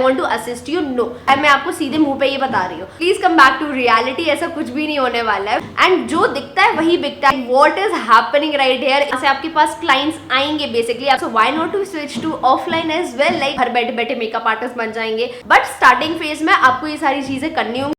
I want to assist you, no. मैं आपको सीधे मुंह पे ये बता रही हूँ, please come back to reality. ऐसा कुछ भी नहीं होने वाला है, एंड जो दिखता है वही बिकता है। What is happening right here, ऐसे आपके पास क्लाइंट्स आएंगे basically, so why not to switch to offline as well, like घर बैठे बैठे मेकअप आर्टिस्ट बन जाएंगे। बट स्टार्टिंग फेज में आपको ये सारी चीजें करनी होंगी।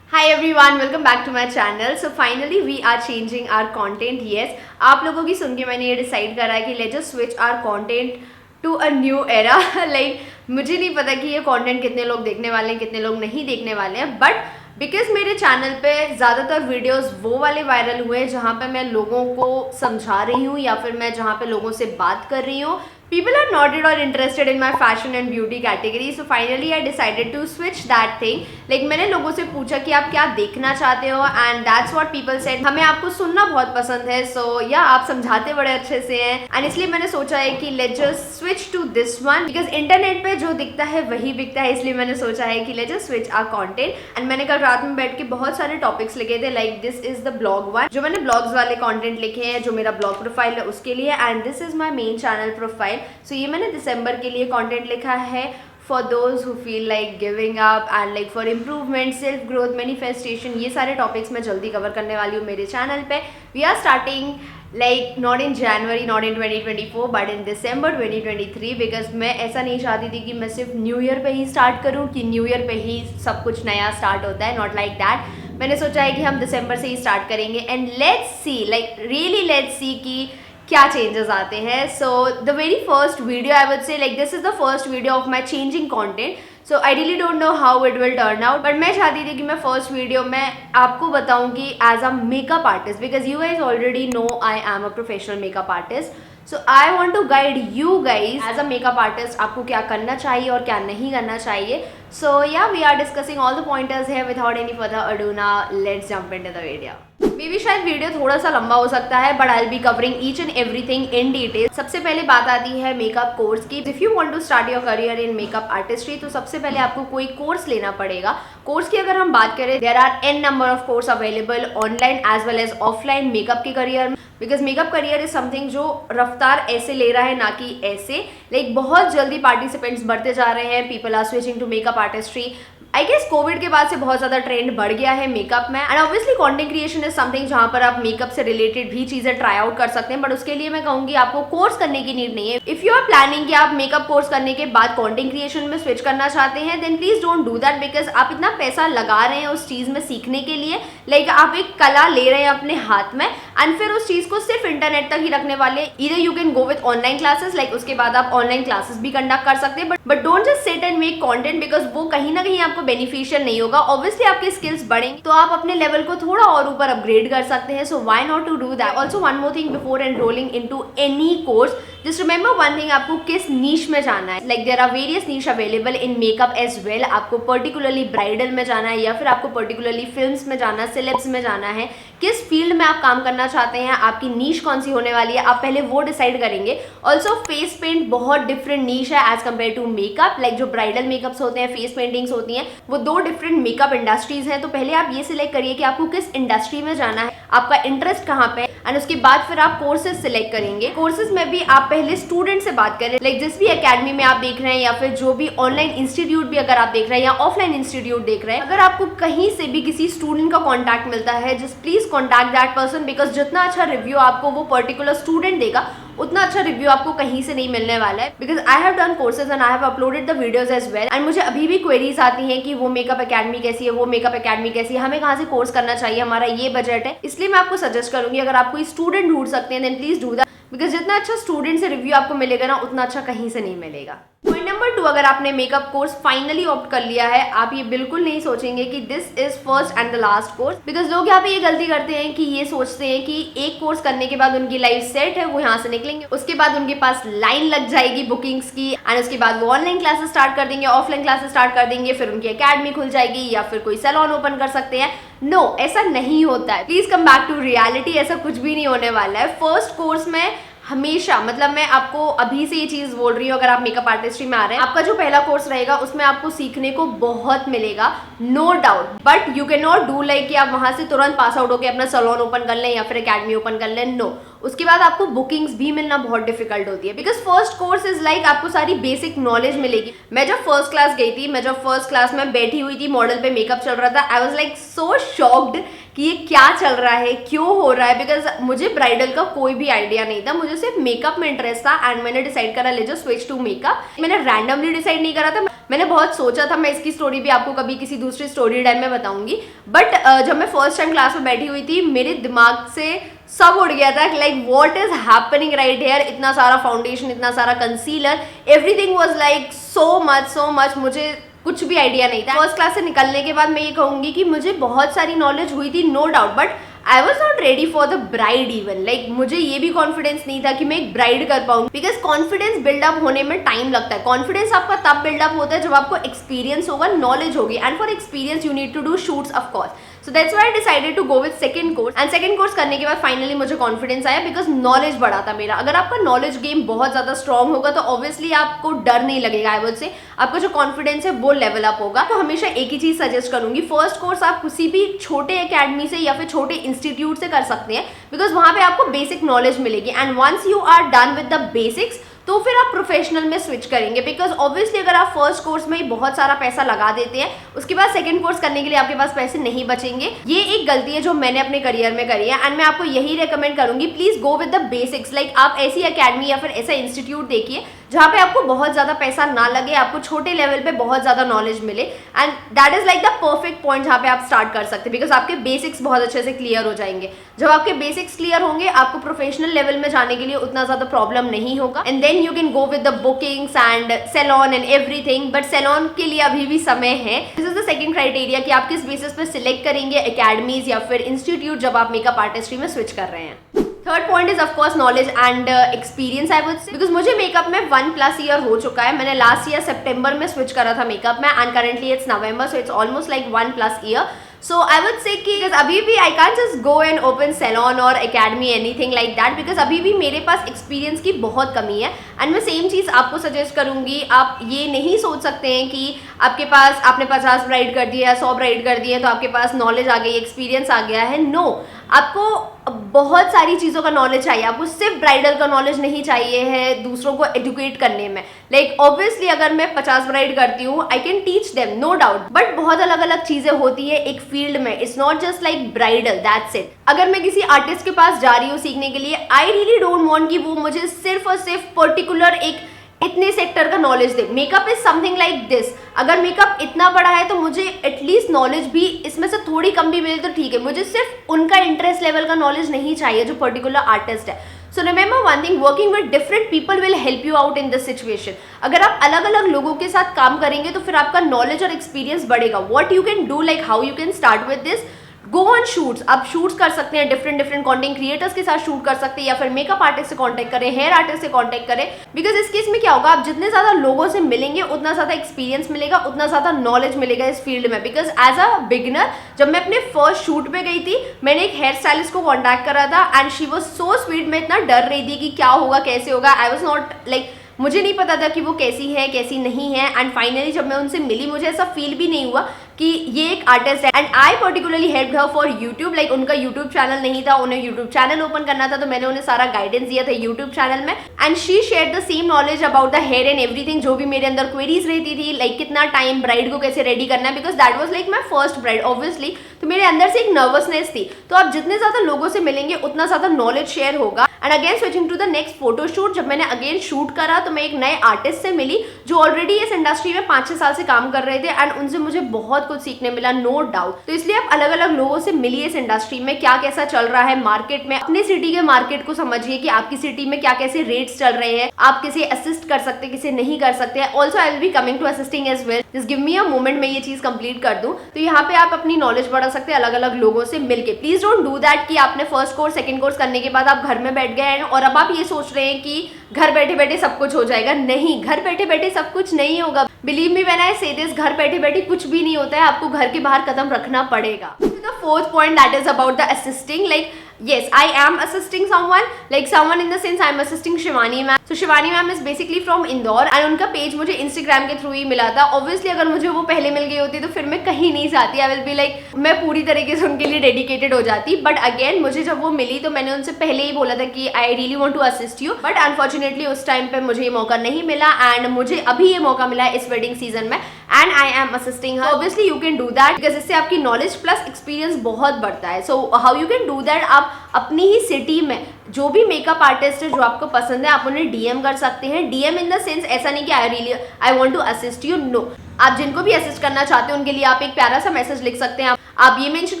Hi everyone, welcome back to my channel. So finally we are changing our content. Yes, आप लोगों की सुन के मैंने ये डिसाइड करा है कि let's just switch our content to a new era. Like मुझे नहीं पता कि ये content कितने लोग देखने वाले हैं, कितने लोग नहीं देखने वाले हैं, but बिकॉज मेरे चैनल पे ज़्यादातर वीडियोस वो वाले वायरल हुए हैं जहाँ पे मैं लोगों को समझा रही हूँ या फिर मैं जहाँ पे लोगों से बात कर रही हूँ। People are not at all interested in my fashion and beauty category. So finally I decided to switch that thing. Like मैंने लोगों से पूछा कि आप क्या देखना चाहते हो, and that's what people said. हमें आपको सुनना बहुत पसंद है, so yeah, आप समझाते बड़े अच्छे से हैं, and इसलिए मैंने सोचा है कि let's just switch to this one because internet पे जो दिखता है वही बिकता है। इसलिए मैंने सोचा है कि let's just switch our content. And मैंने कल रात में बैठ के बहुत सारे टॉपिक्स लिखे थे, like this is the blog one, जो मैंने ब्लॉग्स वाले कंटेंट लिखे हैं, जो मेरा ब्लॉग प्रोफाइल है उसके लिए, and this is my main channel profile. So ये मैंने दिसंबर के लिए कंटेंट लिखा है for those who feel like giving up and like for improvement, self growth, manifestation. ये सारे टॉपिक्स मैं जल्दी कवर करने वाली हूँ मेरे चैनल पे। We are starting like not in January, not in 2024, but in December 2023, because मैं ऐसा नहीं चाहती थी कि मैं सिर्फ न्यू ईयर पे ही स्टार्ट करूँ, कि न्यू ईयर पे ही सब कुछ नया स्टार्ट होता है, नॉट लाइक दैट। मैंने सोचा है कि हम दिसंबर से ही स्टार्ट करेंगे, and let's see, like really let's see कि क्या चेंजेस आते हैं। So the very first video I would से, like this is the first video of my changing content, so I really don't know how it will turn out, but मैं चाहती थी कि मैं फर्स्ट वीडियो में आपको बताऊंगी as a makeup artist, because you guys already know I am a professional makeup artist. So I want to guide you guys as a makeup artist, आपको क्या करना चाहिए और क्या नहीं करना चाहिए। सो या we are discussing all the pointers है without any further ado. Now let's jump into the video. Maybe शायद वीडियो थोड़ा सा लंबा हो सकता है, but I will be covering each and everything in detail. सबसे पहले बात आती है मेकअप कोर्स की। If you want to start your career in makeup artistry, तो सबसे पहले आपको कोई कोर्स लेना पड़ेगा। कोर्स की अगर हम बात करें, there are an number of course available online as well as offline makeup के करियर में, because makeup career is something जो रफ्तार ऐसे ले रहा है, ना कि ऐसे। लाइक बहुत जल्दी पार्टिसिपेंट्स बढ़ते जा रहे हैं, people are switching to makeup artistry. I guess Covid के बाद से बहुत ज़्यादा ट्रेंड बढ़ गया है मेकअप में, and obviously content creation is something जहाँ पर आप मेकअप से रिलेटेड भी चीज़ें ट्राई आउट कर सकते हैं, बट उसके लिए मैं कहूँगी आपको कोर्स करने की नीड नहीं है। इफ़ यू आर प्लानिंग कि आप मेकअप कोर्स करने के बाद कंटेंट क्रिएशन में स्विच करना चाहते हैं, then please don't do that, because आप इतना पैसा लगा रहे हैं उस चीज़ में सीखने के लिए, लाइक आप एक कला ले रहे हैं अपने हाथ में, एंड फिर उस चीज़ को सिर्फ इंटरनेट तक ही रखने वाले। Either you can go with online classes, like उसके बाद आप ऑनलाइन क्लासेस भी कंडक्ट कर सकते हैं, but don't just sit and make content, because वो कहीं ना कहीं आपको बेनिफिशियल नहीं होगा। ऑब्वियसली आपके स्किल्स बढ़ेंगे तो आप अपने लेवल को थोड़ा और ऊपर अपग्रेड कर सकते हैं, so why not to do that. Also one more thing before enrolling into any course, just remember one thing, आपको किस नीश में जाना है। Like there are various niche available in makeup as well. आपको particularly bridal में जाना है या फिर आपको पर्टिकुलरली फिल्म्स में जाना है, सेलेब्स में जाना है, किस फील्ड में आप काम करना चाहते हैं, आपकी नीश कौन सी होने वाली है, आप पहले वो डिसाइड करेंगे। ऑल्सो फेस पेंट बहुत डिफरेंट नीश है as compare to makeup. Like जो ब्राइडल मेकअप्स होते हैं, फेस पेंटिंग्स होती हैं, वो दो डिफरेंट मेकअप इंडस्ट्रीज हैं। तो पहले आप ये सिलेक्ट करिए कि आपको किस इंडस्ट्री में जाना है, आपका इंटरेस्ट कहाँ पे, एंड उसके बाद फिर आप कोर्सेज सिलेक्ट करेंगे। कोर्सेज में भी आप पहले स्टूडेंट से बात करें, लाइक जिस भी एकेडमी में आप देख रहे हैं या फिर जो भी ऑनलाइन इंस्टीट्यूट भी अगर आप देख रहे हैं या ऑफलाइन इंस्टीट्यूट देख रहे हैं, अगर आपको कहीं से भी किसी स्टूडेंट का कॉन्टैक्ट मिलता है, just please contact that person, because जितना अच्छा रिव्यू आपको वो पर्टिकुलर स्टूडेंट देगा, उतना अच्छा रिव्यू आपको कहीं से नहीं मिलने वाला है। Because I have done courses and I have uploaded the videos as well, and मुझे अभी भी क्वेरीज आती हैं कि वो मेकअप एकेडमी कैसी है, वो मेकअप एकेडमी कैसी है, हमें कहाँ से कोर्स करना चाहिए, हमारा ये बजट है। इसलिए मैं आपको सजेस्ट करूंगी, अगर आप कोई स्टूडेंट ढूंढ सकते हैं, then please do that, because जितना अच्छा स्टूडेंट से रिव्यू आपको मिलेगा ना, उतना अच्छा कहीं से नहीं मिलेगा। पॉइंट नंबर 2, अगर आपने मेकअप कोर्स फाइनली ऑप्ट कर लिया है, आप ये बिल्कुल नहीं सोचेंगे कि this is first and the last course, because लोग यहाँ पे ये गलती करते हैं कि ये सोचते हैं कि एक कोर्स करने के बाद उनकी लाइफ सेट है, वो यहाँ से निकलेंगे, उसके बाद उनके पास लाइन लग जाएगी बुकिंग्स की, एंड उसके बाद वो ऑनलाइन क्लासेस स्टार्ट कर देंगे, ऑफलाइन क्लासेस स्टार्ट कर देंगे, फिर उनकी अकेडमी खुल जाएगी या फिर कोई सैलून ओपन कर सकते हैं। नो, ऐसा नहीं होता है। Please come back to reality, ऐसा कुछ भी नहीं होने वाला है। फर्स्ट कोर्स में हमेशा, मतलब मैं आपको अभी से ये चीज बोल रही हूँ, अगर आप मेकअप आर्टिस्ट्री में आ रहे हैं, आपका जो पहला कोर्स रहेगा उसमें आपको सीखने को बहुत मिलेगा, no doubt. But you can not do like कि आप वहां से तुरंत पास आउट होकर अपना सैलून ओपन कर लें या फिर एकेडमी ओपन कर लें, नो। उसके बाद आपको बुकिंग्स भी मिलना बहुत डिफिकल्ट होती है, because first course is like आपको सारी बेसिक नॉलेज मिलेगी। मैं जब फर्स्ट क्लास गई थी, मैं जब फर्स्ट क्लास में बैठी हुई थी, मॉडल पे मेकअप चल रहा था, I was like so shocked कि ये क्या चल रहा है, क्यों हो रहा है, बिकॉज मुझे ब्राइडल का कोई भी आइडिया नहीं था, मुझे सिर्फ मेकअप में इंटरेस्ट था। एंड मैंने डिसाइड करा ले जो स्विच टू मेकअप। मैंने रैंडमली डिसाइड नहीं करा था, मैंने बहुत सोचा था। मैं इसकी स्टोरी भी आपको कभी किसी दूसरी स्टोरी टाइम में बताऊंगी। बट जब मैं फर्स्ट टाइम क्लास में बैठी हुई थी, मेरे दिमाग से सब उड़ गया था, like what is happening right here. इतना सारा फाउंडेशन, इतना सारा concealer, everything was like so much, मुझे कुछ भी आइडिया नहीं था। फर्स्ट क्लास से निकलने के बाद मैं ये कहूंगी कि मुझे बहुत सारी नॉलेज हुई थी, no doubt, but I was not ready for the bride even. Like मुझे ये भी कॉन्फिडेंस नहीं था कि मैं एक ब्राइड कर पाऊंगी, बिकॉज कॉन्फिडेंस बिल्डअप होने में टाइम लगता है। कॉन्फिडेंस आपका तब बिल्डअप होता है जब आपको एक्सपीरियंस होगा, नॉलेज होगी, and for experience you need to do shoots of course. So that's why I decided to go with second course. And second course करने के बाद फाइनली मुझे कॉन्फिडेंस आया, बिकॉज नॉलेज बढ़ा था मेरा। अगर आपका नॉलेज गेम बहुत ज्यादा स्ट्रॉन्ग होगा तो ऑब्वियसली आपको डर नहीं लगेगा, आई वुड से आपका जो कॉन्फिडेंस है वो लेवल अप होगा। तो हमेशा एक ही चीज सजेस्ट करूंगी, फर्स्ट कोर्स आप किसी भी छोटे एकेडमी से या फिर छोटे इंस्टीट्यूट से कर सकते हैं, बिकॉज वहां पे आपको बेसिक नॉलेज मिलेगी। And once you are done with the basics, तो फिर आप प्रोफेशनल में स्विच करेंगे। बिकॉज ऑब्वियसली अगर आप फर्स्ट कोर्स में ही बहुत सारा पैसा लगा देते हैं, उसके बाद सेकंड कोर्स करने के लिए आपके पास पैसे नहीं बचेंगे। ये एक गलती है जो मैंने अपने करियर में करी है, एंड मैं आपको यही रेकमेंड करूंगी, please go with the basics. Like आप ऐसी एकेडमी या फिर ऐसा इंस्टीट्यूट देखिए जहां पे आपको बहुत ज्यादा पैसा ना लगे, आपको छोटे लेवल पे बहुत ज्यादा नॉलेज मिले, and that is like the perfect point जहां पे आप स्टार्ट कर सकते हैं, बिकॉज आपके बेसिक्स बहुत अच्छे से क्लियर हो जाएंगे। जब आपके बेसिक्स क्लियर होंगे, आपको प्रोफेशनल लेवल में जाने के लिए उतना ज्यादा प्रॉब्लम नहीं होगा, and then you can go with the bookings and salon and everything. But salon के लिए अभी भी समय है। This is the second criteria कि आप किस बेसिस पे सिलेक्ट करेंगे एकेडमीज या फिर इंस्टीट्यूट जब आप मेकअप आर्टिस्ट्री में स्विच कर रहे हैं। Third point is of course knowledge and experience, I would से, बिकॉज मुझे मेकअप में 1+ ईयर हो चुका है। मैंने लास्ट ईयर सितंबर में स्विच करा था मेकअप में, and currently it's November, so it's almost like 1+ year. So I would say कि अभी भी I can't just go and open salon और academy anything like that, because अभी भी मेरे पास एक्सपीरियंस की बहुत कमी है। एंड मैं सेम चीज़ आपको सजेस्ट करूंगी, आप ये नहीं सोच सकते हैं कि आपके पास, आपने 50 ब्राइड कर दिया, 100 ब्राइड कर दिए तो आपके पास नॉलेज आ गई, एक्सपीरियंस आ गया है। नो, आपको बहुत सारी चीज़ों का नॉलेज चाहिए। आपको सिर्फ ब्राइडल का नॉलेज नहीं चाहिए है दूसरों को एजुकेट करने में। लाइक ऑब्वियसली अगर मैं 50 ब्राइड करती हूँ, I can teach them, no doubt, but बहुत अलग अलग चीज़ें होती है एक फील्ड में। It's not just like bridal, that's it. अगर मैं किसी आर्टिस्ट के पास जा रही हूँ सीखने के लिए, आई रियली डोंट वांट कि वो मुझे सिर्फ और सिर्फ पर्टिकुलर एक इतने सेक्टर का knowledge they. Makeup is something like this. अगर मेकअप इतना बड़ा है तो मुझे एटलीस्ट नॉलेज भी इसमें से थोड़ी कम भी मिले तो ठीक है। मुझे सिर्फ उनका इंटरेस्ट लेवल का नॉलेज नहीं चाहिए जो पर्टिकुलर आर्टिस्ट है। So remember one thing, working with different people will help you out in this situation. अगर आप अलग अलग लोगों के साथ काम करेंगे तो फिर आपका नॉलेज और एक्सपीरियंस बढ़ेगा। What you can do, like how you can start with this, go on shoots. आप शूट्स कर सकते हैं, डिफरेंट कंटेंट क्रिएटर्स के साथ शूट कर सकते हैं, या फिर मेकअप आर्टिस्ट से कांटेक्ट करें, हेयर आर्टिस्ट से कांटेक्ट करें। बिकॉज इस केस में क्या होगा, आप जितने ज्यादा लोगों से मिलेंगे उतना ज्यादा एक्सपीरियंस मिलेगा, उतना ज्यादा नॉलेज मिलेगा इस फील्ड में। बिकॉज एज अ बिगिनर जब मैं अपने फर्स्ट शूट पे गई थी, मैंने एक हेयर स्टाइलिस्ट को कॉन्टैक्ट करा था, and she was so sweet. मैं इतना डर रही थी कि क्या होगा, कैसे होगा। आई वॉज नॉट लाइक, मुझे नहीं पता था कि वो कैसी है कैसी नहीं है। एंड फाइनली जब मैं उनसे मिली, मुझे ऐसा फील भी नहीं हुआ कि ये एक आर्टिस्ट है। And I particularly help her for YouTube. Like उनका यूट्यूब चैनल नहीं था, उन्हें यूट्यूब चैनल ओपन करना था, तो मैंने उन्हें सारा गाइडेंस दिया था यूट्यूब चैनल में। And she share the same knowledge about the hair and everything, जो भी मेरे अंदर क्वेरीज रहती थी, लाइक कितना टाइम ब्राइड को कैसे रेडी करना है, because that was like my first bride obviously. तो मेरे अंदर से एक नर्वसनेस थी। तो आप जितने ज्यादा लोगों से मिलेंगे उतना ज्यादा नॉलेज शेयर होगा। And again switching to the next photo shoot, जब मैंने अगेन शूट करा तो मैं एक नए आर्टिस्ट से मिली जो ऑलरेडी इस इंडस्ट्री में 5-6 साल से काम कर रहे थे, एंड उनसे मुझे बहुत कुछ सीखने मिला, नो डाउट। तो इसलिए आप अलग अलग लोगों से मिलिए इस इंडस्ट्री में, क्या कैसा चल रहा है मार्केट में। अपने सिटी के मार्केट को समझिए कि आपकी सिटी में क्या कैसे रेट्स चल रहे हैं, आप किसे असिस्ट कर सकते हैं, किसे नहीं कर सकते। Also I will be coming to assisting as well, just give me a moment, मैं ये चीज कंप्लीट कर दूं। तो यहाँ पे आप अपनी नॉलेज बढ़ा सकते हैं अलग अलग लोगों से मिलके। प्लीज डोंट डू दैट कि आपने फर्स्ट कोर्स सेकंड कोर्स करने के बाद आप घर में बैठ गए और अब आप ये सोच रहे हैं कि घर बैठे बैठे सब कुछ हो जाएगा। नहीं, घर बैठे बैठे सब कुछ नहीं होगा। बिलीव मी व्हेन आई से दिस, घर बैठे बैठे कुछ भी नहीं होता है, आपको घर के बाहर कदम रखना पड़ेगा। The fourth point that is about the assisting. Like yes, I am assisting someone, like someone in the sense I am assisting Shivani ma'am. So Shivani ma'am is basically from Indore and उनका page मुझे Instagram के through ही मिला था. Obviously अगर मुझे वो पहले मिल गई होती तो फिर मैं कहीं नहीं जाती. I will be like, मैं पूरी तरीके से उनके लिए डेडिकेटेड हो जाती. बट अगेन मुझे जब वो मिली तो मैंने उनसे पहले ही बोला था कि I really want to assist you, but unfortunately उस टाइम पे मुझे ये मौका नहीं मिला एंड मुझे अभी ये मौका मिला है इस वेडिंग सीजन में and I am assisting her. Obviously you can do that because इससे आपकी नॉलेज प्लस एक्सपीरियंस बहुत बढ़ता है. So how you can do that, आप अपनी ही सिटी में जो भी मेकअप आर्टिस्ट है जो आपको पसंद है आप उन्हें डीएम कर सकते हैं. डीएम इन द सेंस ऐसा नहीं कि I want to assist you, no. आप जिनको भी असिस्ट करना चाहते हैं उनके लिए आप एक प्यारा सा मैसेज लिख सकते हैं. आप ये मेंशन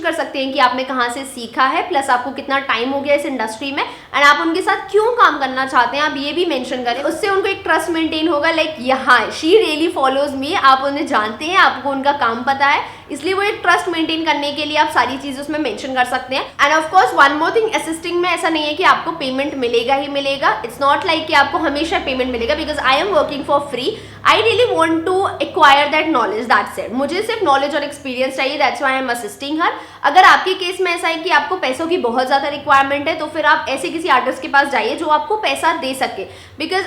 कर सकते हैं कि आपने कहाँ से सीखा है, प्लस आपको कितना टाइम हो गया इस इंडस्ट्री में एंड आप उनके साथ क्यों काम करना चाहते हैं, आप ये भी मेंशन करें. उससे उनको एक ट्रस्ट मेंटेन होगा, लाइक यहाँ शी रियली फॉलोज मी, आप उन्हें जानते हैं, आपको उनका काम पता है, इसलिए वो एक ट्रस्ट मेंटेन करने के लिए आप सारी चीजें उसमें मेंशन कर सकते हैं. End of course one more thing, assisting में ऐसा नहीं है कि आपको पेमेंट मिलेगा ही मिलेगा. इट्स नॉट लाइक कि आपको हमेशा पेमेंट मिलेगा because I am working for free. I really want to acquire that knowledge, that's it. मुझे सिर्फ नॉलेज और एक्सपीरियंस चाहिए, that's why I am assisting her. अगर आपके केस में ऐसा है कि आपको पैसों की बहुत ज्यादा रिक्वायरमेंट है तो फिर आप ऐसे किसी आर्टिस्ट के पास जाइए जो आपको पैसा दे सके. Because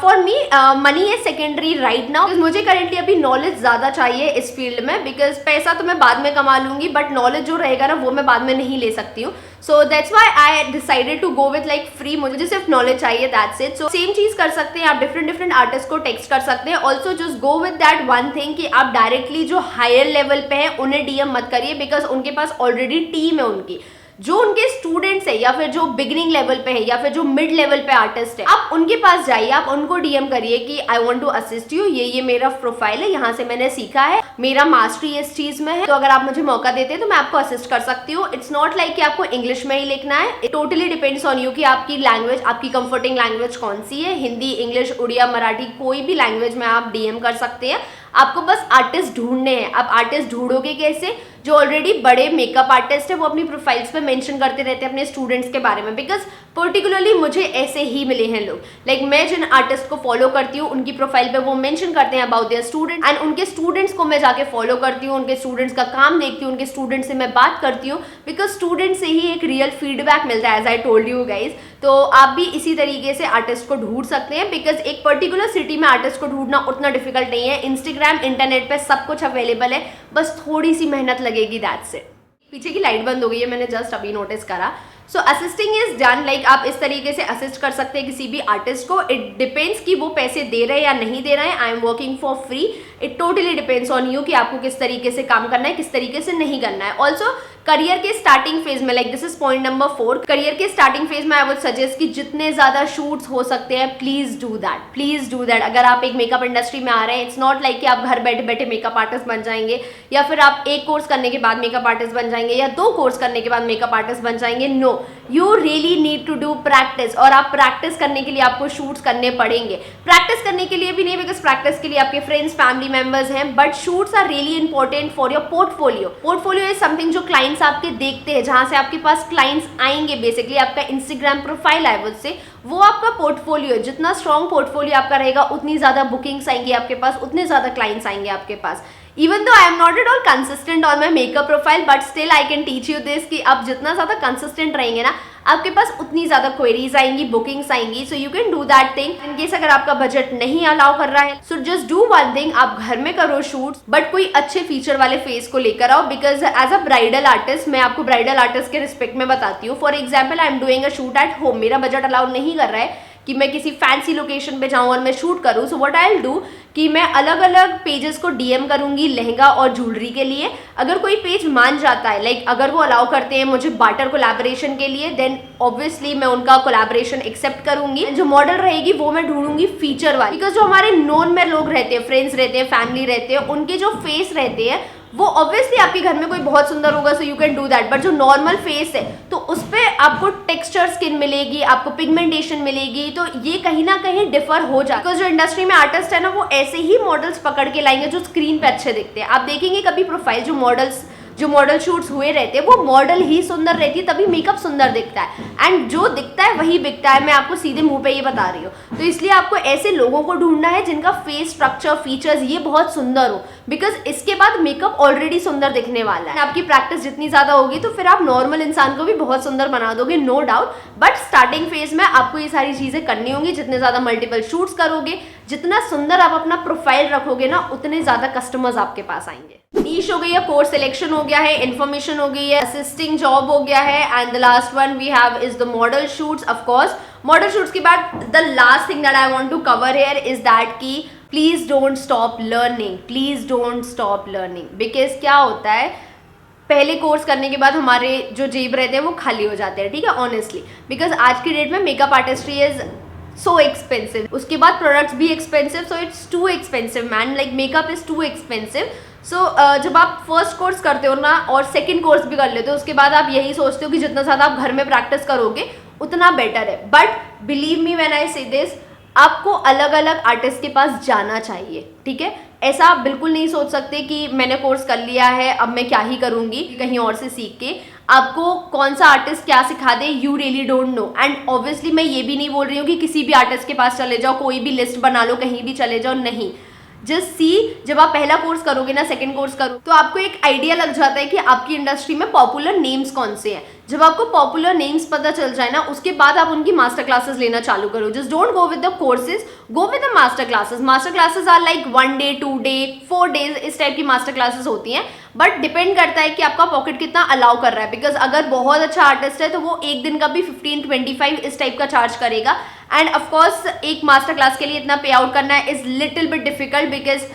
for me money is secondary right now. मुझे करेंटली अभी नॉलेज ज्यादा चाहिए इस फील्ड में बिकॉज पैसा तो मैं बाद में कमा लूंगी बट नॉलेज जो रहेगा ना वो मैं बाद में नहीं ले सकती हूँ. So that's why I decided to go with like free. मुझे सिर्फ नॉलेज चाहिए, दैट्स इट. सो सेम चीज कर सकते हैं आप, डिफरेंट आर्टिस्ट को टेक्स्ट कर सकते हैं. Also just go with that one thing कि आप डायरेक्टली जो हायर लेवल पे है उन्हें डीएम मत करिए बिकॉज उनके पास ऑलरेडी टीम है उनकी. जो उनके स्टूडेंट्स है या फिर जो बिगिनिंग लेवल पे है या फिर जो मिड लेवल पे आर्टिस्ट है आप उनके पास जाइए, आप उनको डीएम करिए कि I want to assist you, ये मेरा प्रोफाइल है, यहाँ से मैंने सीखा है, मेरा मास्टरी इस चीज में है, तो अगर आप मुझे मौका देते हैं तो मैं आपको असिस्ट कर सकती हूँ. इट्स नॉट लाइक कि आपको इंग्लिश में ही लिखना है. It totally depends on you कि आपकी लैंग्वेज, आपकी कंफर्टिंग लैंग्वेज कौन सी है. हिंदी, इंग्लिश, उड़िया, मराठी, कोई भी लैंग्वेज में आप डीएम कर सकते हैं. आपको बस आर्टिस्ट ढूंढने हैं. आप आर्टिस्ट ढूंढोगे कैसे? जो ऑलरेडी बड़े मेकअप आर्टिस्ट है वो अपनी प्रोफाइल्स पे मेंशन करते रहते हैं अपने स्टूडेंट्स के बारे में. बिकॉज पर्टिकुलरली मुझे ऐसे ही मिले हैं लोग. लाइक मैं जिन आर्टिस्ट को फॉलो करती हूँ उनकी प्रोफाइल पे वो मेंशन करते हैं अबाउट देयर स्टूडेंट एंड उनके स्टूडेंट्स को मैं जाके फॉलो करती हूँ, उनके स्टूडेंट्स का काम देखती हूँ, उनके स्टूडेंट्स से मैं बात करती हूँ बिकॉज स्टूडेंट से ही एक रियल फीडबैक मिलता है, as I told you guys. तो आप भी इसी तरीके से आर्टिस्ट को ढूंढ सकते हैं बिकॉज एक पर्टिकुलर सिटी में आर्टिस्ट को ढूंढना उतना डिफिकल्ट नहीं है. इंस्टाग्राम, इंटरनेट पे सब कुछ अवेलेबल है, बस थोड़ी सी मेहनत लगेगी, दैट्स इट. पीछे की लाइट बंद हो गई है, मैंने जस्ट अभी नोटिस करा. सो असिस्टिंग इज डन, लाइक आप इस तरीके से असिस्ट कर सकते हैं किसी भी आर्टिस्ट को. इट डिपेंड्स कि वो पैसे दे रहे हैं या नहीं दे रहे हैं. आई am working for free. It totally depends on you कि आपको किस तरीके से काम करना है, किस तरीके से नहीं करना है. ऑल्सो करियर के स्टार्टिंग फेज में, like this is point number 4, career के स्टार्टिंग फेज में आई वुड सजेस्ट कि जितने ज्यादा शूट्स हो सकते हैं please do that, please do that. अगर आप एक मेकअप इंडस्ट्री में आ रहे हैं, इट्स नॉट लाइक कि आप घर बैठे बैठे मेकअप आर्टिस्ट बन जाएंगे या फिर आप एक कोर्स करने के बाद मेकअप आर्टिस्ट बन जाएंगे या 2 कोर्स करने के बाद मेकअप आर्टिस्ट बन जाएंगे. No, you really need to do practice. और आप प्रैक्टिस करने के लिए आपको शूट्स करने पड़ेंगे. प्रैक्टिस करने के लिए भी नहीं बिकॉज प्रैक्टिस के लिए आपके फ्रेंड्स, फैमिली मेंबर्स हैं, but shoots are really important for your portfolio. Portfolio is something जो क्लाइंट्स आपके देखते हैं, जहां से आपके पास क्लाइंट्स आएंगे. बेसिकली आपका इंस्टाग्राम प्रोफाइल है वो से वो आपका पोर्टफोलियो. जितना स्ट्रॉन्ग पोर्टफोलियो आपका रहेगा उतनी ज्यादा बुकिंग्स आएंगी आपके पास, उतने ज्यादा क्लाइंट्स आएंगे आपके पास. Even though I am not at all consistent on my makeup profile but still I can teach you this कि आप जितना ज्यादा कंसिस्टेंट रहेंगे ना आपके पास उतनी ज्यादा क्वेरीज आएंगी, बुकिंग्स आएंगी. So you can do that thing. In case अगर आपका बजट नहीं अलाउ कर रहा है, so just do one thing, आप घर में करो शूट्स बट कोई अच्छे फीचर वाले फेस को लेकर आओ. Because as a bridal artist, मैं आपको ब्राइडल आर्टिस्ट के रिस्पेक्ट में बताती हूँ. For example I am doing a shoot at home. मेरा बजट अलाउ नहीं कर रहा है कि मैं किसी फैंसी लोकेशन पे जाऊं और मैं शूट करूं. So what I will do कि मैं अलग अलग पेजेस को डीएम करूंगी लहंगा और ज्वेलरी के लिए. अगर कोई पेज मान जाता है, लाइक अगर वो अलाउ करते हैं मुझे बार्टर कोलैबोरेशन के लिए, देन ऑब्वियसली मैं उनका कोलैबोरेशन एक्सेप्ट करूंगी. जो मॉडल रहेगी वो मैं ढूंढूंगी फीचर वाली. बिकॉज जो हमारे नोन में लोग रहते हैं, फ्रेंड्स रहते हैं, फैमिली रहते हैं, उनके जो फेस रहते हैं वो ऑब्वियसली आपके घर में कोई बहुत सुंदर होगा, so you can do that. But जो नॉर्मल फेस है तो उस पर आपको टेक्सचर स्किन मिलेगी, आपको पिगमेंटेशन मिलेगी, तो ये कहीं ना कहीं डिफर हो जाए. बिकॉज जो इंडस्ट्री में आर्टिस्ट है ना वो ऐसे ही मॉडल्स पकड़ के लाएंगे जो स्क्रीन पे अच्छे दिखते हैं. आप देखेंगे कभी प्रोफाइल जो मॉडल्स जो मॉडल शूट्स हुए रहते हैं वो मॉडल ही सुंदर रहती है, तभी मेकअप सुंदर दिखता है, एंड जो दिखता है वही बिकता है। मैं आपको सीधे मुंह पे ये बता रही हूँ। तो इसलिए आपको ऐसे लोगों को ढूंढना है जिनका फेस स्ट्रक्चर, फीचर्स ये बहुत सुंदर हो, बिकॉज इसके बाद मेकअप ऑलरेडी सुंदर दिखने वाला है। आपकी प्रैक्टिस जितनी ज्यादा होगी तो फिर आप नॉर्मल इंसान को भी बहुत सुंदर बना दोगे, no doubt. But starting phase में आपको ये सारी चीजें करनी होंगी। जितने ज्यादा मल्टीपल शूट्स करोगे, जितना सुंदर आप अपना प्रोफाइल रखोगे ना, उतने ज्यादा कस्टमर्स आपके पास आएंगे। नीश हो गई है, कोर्स सिलेक्शन हो गया है, इन्फॉर्मेशन हो गई है, असिस्टिंग जॉब हो गया है, and the last one we have is the model shoots. Of course model shoots के बाद the last thing that I want to cover here is that की please don't stop learning, please don't stop learning. Because क्या होता है, पहले course करने के बाद हमारे जो जेब रहते हैं वो खाली हो जाते हैं, ठीक है, ऑनेस्टली। बिकॉज आज की डेट में makeup artistry is so expensive, उसके बाद प्रोडक्ट्स भी expensive, so it's too expensive man, like makeup is too expensive. So जब आप फर्स्ट कोर्स करते हो ना और सेकंड कोर्स भी कर लेते हो, उसके बाद आप यही सोचते हो कि जितना ज़्यादा आप घर में प्रैक्टिस करोगे उतना बेटर है। But believe me when I से दिस, आपको अलग अलग आर्टिस्ट के पास जाना चाहिए, ठीक है। ऐसा आप बिल्कुल नहीं सोच सकते कि मैंने कोर्स कर लिया है अब मैं क्या ही करूँगी कहीं और से सीख के। आपको कौन सा आर्टिस्ट क्या सिखा दे, you really don't know. And obviously मैं ये भी नहीं बोल रही हूँ कि किसी भी आर्टिस्ट के पास चले जाओ, कोई भी लिस्ट बना लो, कहीं भी चले जाओ, नहीं। जस्ट सी, जब आप पहला कोर्स करोगे ना, सेकंड कोर्स करो, तो आपको एक आइडिया लग जाता है कि आपकी इंडस्ट्री में पॉपुलर नेम्स कौन से हैं। जब आपको पॉपुलर नेम्स पता चल जाए ना, उसके बाद आप उनकी मास्टर क्लासेस लेना चालू करो। Just don't go with the courses, go with the master classes. Master classes are like 1 day 2 day 4 days, इस टाइप की मास्टर क्लासेस होती हैं। बट डिपेंड करता है कि आपका पॉकेट कितना अलाउ कर रहा है। बिकॉज अगर बहुत अच्छा आर्टिस्ट है तो वो एक दिन का भी 15-25 इस टाइप का चार्ज करेगा। एंड ऑफकोर्स एक मास्टर क्लास के लिए इतना पे आउट करना है is little bit difficult, because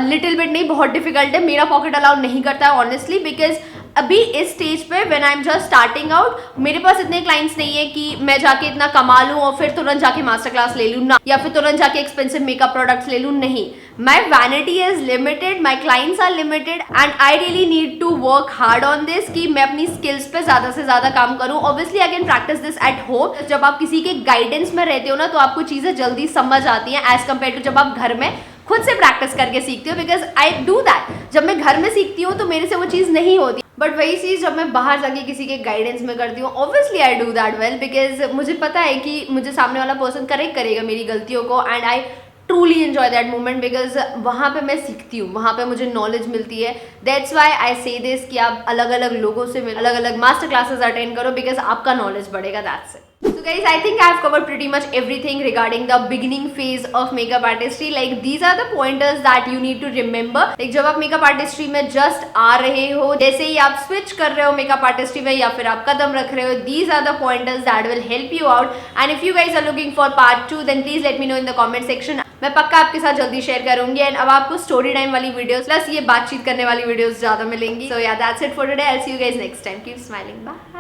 little bit नहीं, बहुत डिफिकल्ट है। मेरा पॉकेट अलाउ नहीं करता है ऑनेस्टली, बिकॉज अभी इस स्टेज पे when I am just starting out, मेरे पास इतने क्लाइंट्स नहीं है कि मैं जाके इतना कमा लूँ और फिर तुरंत जाके मास्टर क्लास ले लूँ ना, या फिर तुरंत जाके एक्सपेंसिव मेकअप प्रोडक्ट्स ले लूँ, नहीं। My vanity is limited, my clients are limited, and I really need to work hard on this कि मैं अपनी स्किल्स पे ज्यादा से ज्यादा काम करूँ। Obviously I can practice this at home. जब आप किसी के गाइडेंस में रहते हो ना, तो आपको चीजें जल्दी समझ आती हैं एज कम्पेयर टू जब आप घर में खुद से प्रैक्टिस करके सीखते हो। बिकॉज आई डू दैट, जब मैं घर में सीखती हूँ तो मेरे से वो चीज़ नहीं होती, बट वही चीज़ जब मैं बाहर जाके किसी के गाइडेंस में करती हूँ, obviously I do that well, because मुझे पता है कि मुझे सामने वाला पर्सन करेक्ट करेगा मेरी गलतियों को, and I truly enjoy that moment, because वहाँ पे मैं सीखती हूँ, वहाँ पे मुझे नॉलेज मिलती है। दैट्स वाई आई से दिस कि आप अलग अलग लोगों से मिल, अलग अलग मास्टर क्लासेस अटेंड करो, बिकॉज आपका नॉलेज बढ़ेगा, that's it. So guys, I think I have covered pretty much everything regarding the beginning phase of makeup artistry. Like these are the pointers that you need to remember. Like जब आप makeup artistry में just आ रहे हो, जैसे ही आप switch कर रहे हो makeup artistry में या फिर आप कदम रख रहे हो, these are the pointers that will help you out. And if you guys are looking for part 2, then please let me know in the comment section. मैं पक्का आपके साथ जल्दी शेयर करूंगी। एंड अब आपको स्टोरी टाइम वाली वीडियोस प्लस ये बातचीत करने वाली वीडियोस ज्यादा मिलेंगी। So yeah, that's it for today. I'll see you guys next time. Keep smiling. Bye.